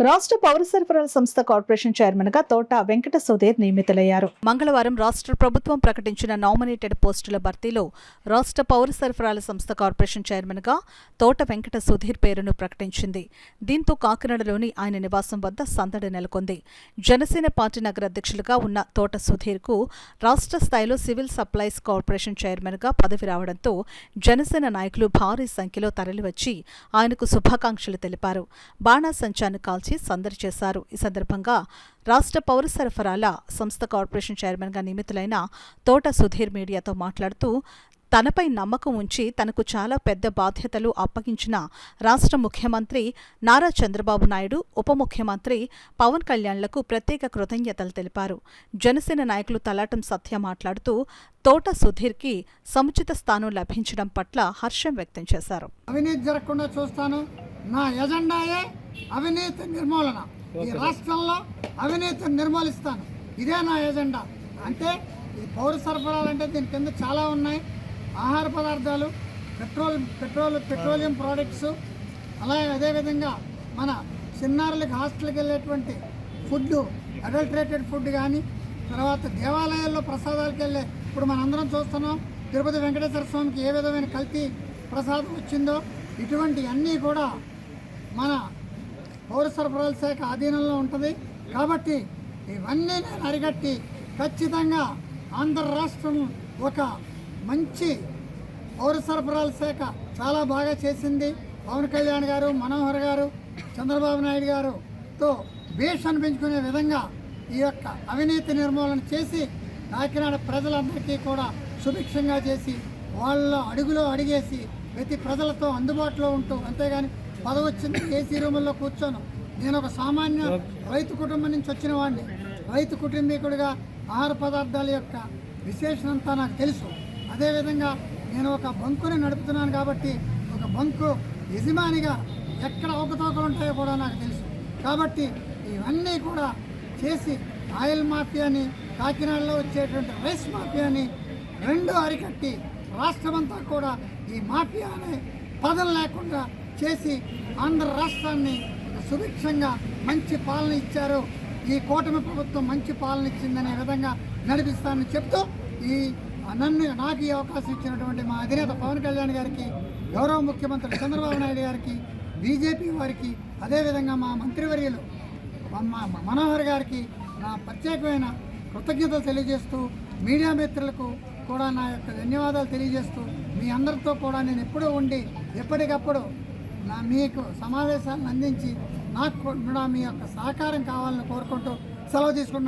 రాష్ట్ర పౌర సరఫరాల సంస్థ కార్పొరేషన్ చైర్మన్ గా తోట వెంకట సుధీర్ నియమితులయ్యారు. మంగళవారం రాష్ట్ర ప్రభుత్వం ప్రకటించిన నామినేటెడ్ పోస్టుల భర్తీలో రాష్ట్ర పౌర సరఫరాల సంస్థ కార్పొరేషన్ చైర్మన్ గా తోట వెంకట సుధీర్ పేరును ప్రకటించింది. దీంతో కాకినాడలోని ఆయన నివాసం వద్ద సందడి నెలకొంది. జనసేన పార్టీ నగర అధ్యక్షులుగా ఉన్న తోట సుధీర్ కు రాష్ట్ర స్థాయిలో సివిల్ సప్లైస్ కార్పొరేషన్ చైర్మన్ గా పదవి రావడంతో జనసేన నాయకులు భారీ సంఖ్యలో తరలివచ్చి ఆయనకు శుభాకాంక్షలు తెలిపారు. బాణాసంచాను కాల్చి సందడి చేశారు. ఈ సందర్భంగా రాష్ట్ర పౌర సరఫరాల సంస్థ కార్పొరేషన్ చైర్మన్ గా నియమితులైన తోట సుధీర్ మీడియాతో మాట్లాడుతూ తనపై నమ్మకం ఉంచి తనకు చాలా పెద్ద బాధ్యతలు అప్పగించిన రాష్ట్ర ముఖ్యమంత్రి నారా చంద్రబాబు నాయుడు, ఉప ముఖ్యమంత్రి పవన్ కళ్యాణ్లకు ప్రత్యేక కృతజ్ఞతలు తెలిపారు. జనసేన నాయకులు తలాటం సత్య మాట్లాడుతూ తోట సుధీర్కి సముచిత స్థానం లభించడం పట్ల హర్షం వ్యక్తం చేశారు. అవినీతి జరగకుండా చూస్తాను. నా ఎజెండాయే అవినీతి నిర్మూలన. ఈ రాష్ట్రంలో అవినీతిని నిర్మూలిస్తాను. ఇదే నా ఎజెండా. అంటే ఈ పౌర సరఫరాలు అంటే దీని కింద చాలా ఉన్నాయి. ఆహార పదార్థాలు, పెట్రోలియం ప్రోడక్ట్స్, అలాగే అదేవిధంగా మన చిన్నారులకి హాస్టల్కి వెళ్ళేటువంటి ఫుడ్, అడల్టరేటెడ్ ఫుడ్ కానీ, తర్వాత దేవాలయాల్లో ప్రసాదాలకు వెళ్ళే, ఇప్పుడు మనందరం చూస్తున్నాం తిరుపతి వెంకటేశ్వర స్వామికి ఏ విధమైన కల్తీ ప్రసాదం వచ్చిందో, ఇటువంటి అన్నీ కూడా మన పౌర సరఫరాల శాఖ ఆధీనంలో ఉంటుంది. కాబట్టి ఇవన్నీ నేను అరికట్టి ఖచ్చితంగా ఆంధ్ర రాష్ట్రం ఒక మంచి పౌర సరఫరాల శాఖ చాలా బాగా చేసింది. పవన్ కళ్యాణ్ గారు, మనోహర్ గారు, చంద్రబాబు నాయుడు గారుతో భీషణ పెంచుకునే విధంగా ఈ యొక్క అవినీతి నిర్మూలన చేసి కాకినాడ ప్రజలందరికీ కూడా సుభిక్షంగా చేసి వాళ్ళ అడుగులో అడిగేసి ప్రతి ప్రజలతో అందుబాటులో ఉంటూ, అంతేగాని పదవి వచ్చింది ఏసీ రూముల్లో కూర్చోను. నేను ఒక సామాన్య రైతు కుటుంబం నుంచి వచ్చిన వాడిని. రైతు కుటుంబీకుడిగా ఆహార పదార్థాల యొక్క విశేషణంతా నాకు తెలుసు. అదేవిధంగా నేను ఒక బంకుని నడుపుతున్నాను కాబట్టి ఒక బంకు యజమానిగా ఎక్కడ అవకతవకలు ఉంటాయో కూడా నాకు తెలుసు. కాబట్టి ఇవన్నీ కూడా చేసి ఆయిల్ మాఫియాని, కాకినాడలో వచ్చేటువంటి రైస్ మాఫియాని రెండు అరికట్టి రాష్ట్రమంతా కూడా ఈ మాఫియా అనే పదం లేకుండా చేసి ఆంధ్ర రాష్ట్రాన్ని సుభిక్షంగా మంచి పాలన ఇచ్చారు. ఈ కూటమి ప్రభుత్వం మంచి పాలన ఇచ్చిందనే విధంగా నడిపిస్తానని చెప్తూ నాకు ఈ అవకాశం ఇచ్చినటువంటి మా అధినేత పవన్ కళ్యాణ్ గారికి, గౌరవ ముఖ్యమంత్రి చంద్రబాబు నాయుడు గారికి, బీజేపీ వారికి, అదేవిధంగా మా మంత్రివర్యులు మనోహర్ గారికి నా ప్రత్యేకమైన కృతజ్ఞతలు తెలియజేస్తూ, మీడియా మిత్రులకు కూడా నా యొక్క ధన్యవాదాలు తెలియజేస్తూ, మీ అందరితో కూడా నేను ఎప్పుడూ ఉండి ఎప్పటికప్పుడు మీకు సమావేశాలను అందించి నాకు కూడా మీ యొక్క సహకారం కావాలని కోరుకుంటూ సెలవు తీసుకుంటున్నాను.